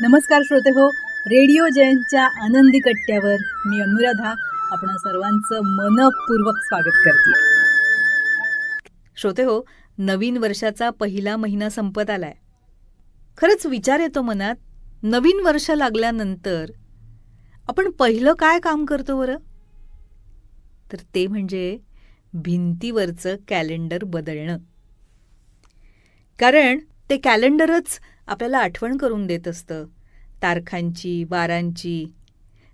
नमस्कार श्रोते हो, रेडिओ जयंतच्या आनंदी कट्ट्यावर मी अनुराधा आपण सर्वांचं मनपूर्वक स्वागत करते. श्रोते हो, नवीन वर्षाचा पहिला महिना संपत आलाय. खरंच विचार येतो मनात, नवीन वर्ष लागल्यानंतर आपण पहिलं काय काम करतो बरं? तर ते म्हणजे भिंतीवरचं कॅलेंडर बदलणं. कारण ते कॅलेंडरच आपल्याला आठवण करून देत असतं तारखांची, वारांची,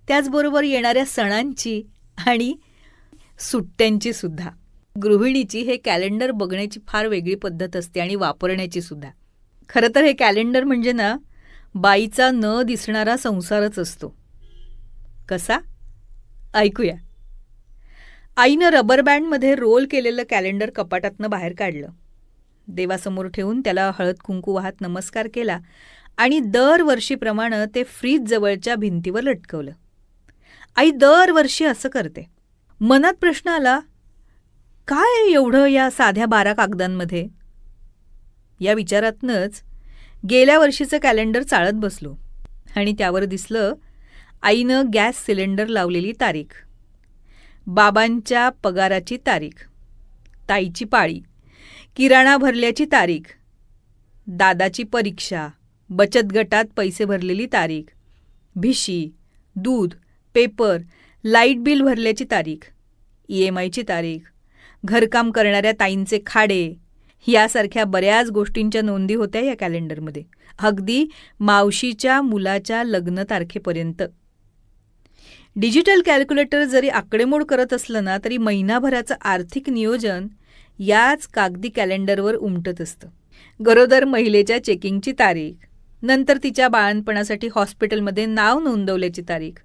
त्याचबरोबर येणाऱ्या सणांची आणि सुट्ट्यांची सुद्धा. गृहिणीची हे कॅलेंडर बघण्याची फार वेगळी पद्धत असते आणि वापरण्याची सुद्धा. खरं तर हे कॅलेंडर म्हणजे ना, बाईचा न दिसणारा संसारच असतो. कसा? ऐकूया. आईनं रबर बँडमध्ये रोल केलेलं कॅलेंडर कपाटातनं बाहेर काढलं. देवासमोर ठेवून त्याला हळद कुंकू वाहत नमस्कार केला आणि दरवर्षीप्रमाणे ते फ्रीज जवळच्या भिंतीवर लटकवलं. आई दरवर्षी असं करते. मनात प्रश्न आला, काय एवढं या साध्या 12 कागदांमध्ये? या विचारातनंच गेल्या वर्षीचं कॅलेंडर चाळत बसलो आणि त्यावर दिसलं आईनं गॅस सिलेंडर लावलेली तारीख, बाबांच्या पगाराची तारीख, ताईची पाळी, किराणा भरल्याची तारीख, दादाची परीक्षा, बचत गटात पैसे भरलेली तारीख, भिशी, दूध, पेपर, लाईट बिल भरल्याची तारीख, EMIची तारीख, घरकाम करणाऱ्या ताईंचे खाडे, यासारख्या बऱ्याच गोष्टींच्या नोंदी होत्या या कॅलेंडरमध्ये, अगदी मावशीच्या मुलाच्या लग्न तारखेपर्यंत. डिजिटल कॅल्क्युलेटर जरी आकडेमोड करत असलं ना, तरी महिनाभराचं आर्थिक नियोजन याच कागदी कॅलेंडरवर उमटत असतं. गरोदर महिलेच्या चेकिंगची तारीख, नंतर तिच्या बाळणपणासाठी हॉस्पिटलमध्ये नाव नोंदवल्याची तारीख,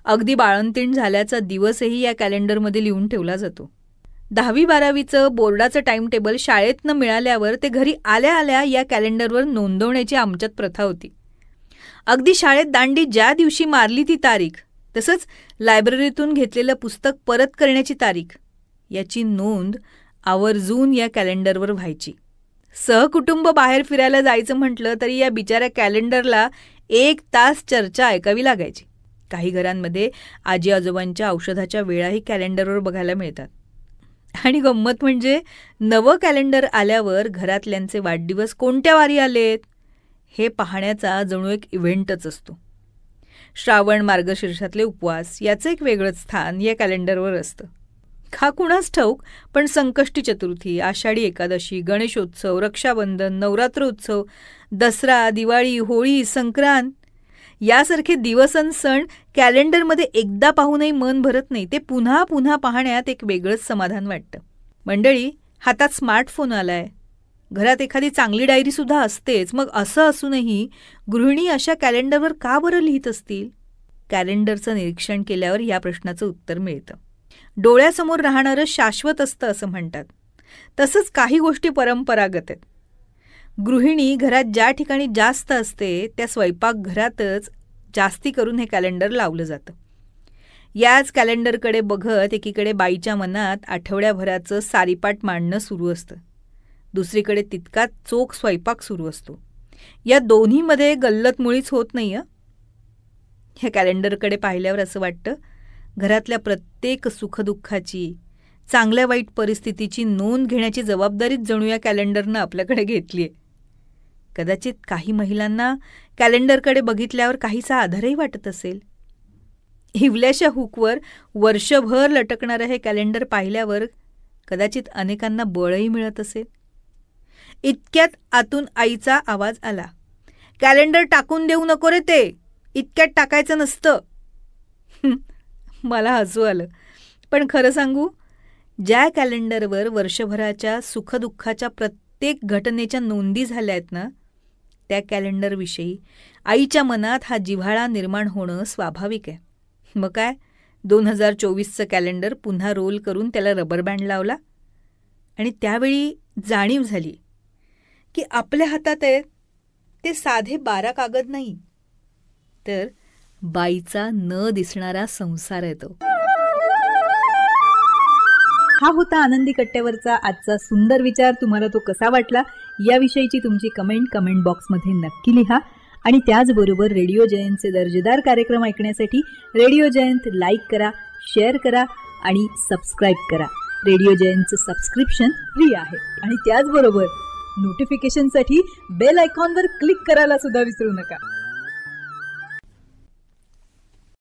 अगदी बाळंतीण झाल्याचा दिवसही या कॅलेंडरमध्ये लिहून ठेवला जातो. 10वी-12वीचं बोर्डाचं टाईम टेबल शाळेतनं मिळाल्यावर ते घरी आल्या आल्या या कॅलेंडरवर नोंदवण्याची आमच्यात प्रथा होती. अगदी शाळेत दांडी ज्या दिवशी मारली ती तारीख, तसंच लायब्ररीतून घेतलेलं पुस्तक परत करण्याची तारीख, याची नोंद आवर्जून या कॅलेंडरवर व्हायची. सहकुटुंब बाहेर फिरायला जायचं म्हटलं तरी या बिचाऱ्या कॅलेंडरला 1 तास चर्चा ऐकावी लागायची. काही घरांमध्ये आजी आजोबांच्या औषधाच्या वेळाही कॅलेंडरवर बघायला मिळतात. आणि गंमत म्हणजे नवं कॅलेंडर आल्यावर घरातल्यांचे वाढदिवस कोणत्या वारी आलेत हे पाहण्याचा जणू एक इव्हेंटच असतो. श्रावण मार्गशीर्षातले उपवास याचं एक वेगळंच स्थान या कॅलेंडरवर असतं. का कुणास ठाऊक, पण संकष्टी चतुर्थी, आषाढी एकादशी, गणेशोत्सव, रक्षाबंधन, नवरात्र उत्सव, दसरा, दिवाळी, होळी, संक्रांत यासारखे दिवस आणि सण कॅलेंडरमध्ये एकदा पाहूनही मन भरत नाही. ते पुन्हा पुन्हा पाहण्यात एक वेगळंच समाधान वाटतं. मंडळी, हातात स्मार्टफोन आलाय, घरात एखादी चांगली डायरीसुद्धा असतेच. मग असं असूनही गृहिणी अशा कॅलेंडरवर का बरं लिहित असतील? कॅलेंडरचं निरीक्षण केल्यावर या प्रश्नाचं उत्तर मिळतं. डोळ्यासमोर राहणारं शाश्वत असतं असं म्हणतात. तसंच काही गोष्टी परंपरागत आहेत. गृहिणी घरात ज्या ठिकाणी जास्त असते त्या स्वयंपाकघरातच जास्ती करून हे कॅलेंडर लावलं जातं. याच कॅलेंडरकडे बघत एकीकडे बाईच्या मनात आठवड्याभराचं सारीपाट मांडणं सुरू असतं, दुसरीकडे तितकाच चोख स्वयंपाक सुरू असतो. या दोन्हीमध्ये गल्लत मुळीच होत नाही. ह्या कॅलेंडरकडे पाहिल्यावर असं वाटतं, घरातल्या प्रत्येक सुखदुःखाची, चांगल्या वाईट परिस्थितीची नोंद घेण्याची जबाबदारीच जणू या कॅलेंडरनं आपल्याकडे घेतली आहे. कदाचित काही महिलांना कॅलेंडरकडे बघितल्यावर काहीसा आधारही वाटत असेल. हिवल्याशा हुकवर वर्षभर लटकणारं हे कॅलेंडर पाहिल्यावर कदाचित अनेकांना बळही मिळत असेल. इतक्यात आतून आईचा आवाज आला, कॅलेंडर टाकून देऊ नको रे, ते इतक्यात टाकायचं नसतं. मला हसू आलं. पण खरं सांगू, ज्या कॅलेंडरवर वर्षभराच्या सुखदुःखाच्या प्रत्येक घटनेच्या नोंदी झाल्या आहेत ना, त्या कॅलेंडरविषयी आईच्या मनात हा जिव्हाळा निर्माण होणं स्वाभाविक आहे. मग काय, 2024चं कॅलेंडर पुन्हा रोल करून त्याला रबर बँड लावला आणि त्यावेळी जाणीव झाली की आपल्या हातात आहे ते साधे 12 कागद नाही, तर बाईचा न दिसणारा संसार आहे तो. हा होता आनंदी कट्ट्यावरचा आजचा सुंदर विचार. तुम्हाला तो कसा वाटला याविषयीची तुमची कमेंट बॉक्समध्ये नक्की लिहा. आणि त्याचबरोबर रेडिओ जयंतचे दर्जेदार कार्यक्रम ऐकण्यासाठी रेडिओ जयंत लाईक करा, शेअर करा आणि सबस्क्राईब करा. रेडिओ जयंतचं सबस्क्रिप्शन फ्री आहे. आणि त्याचबरोबर नोटिफिकेशनसाठी बेल आयकॉनवर क्लिक करायला सुद्धा विसरू नका.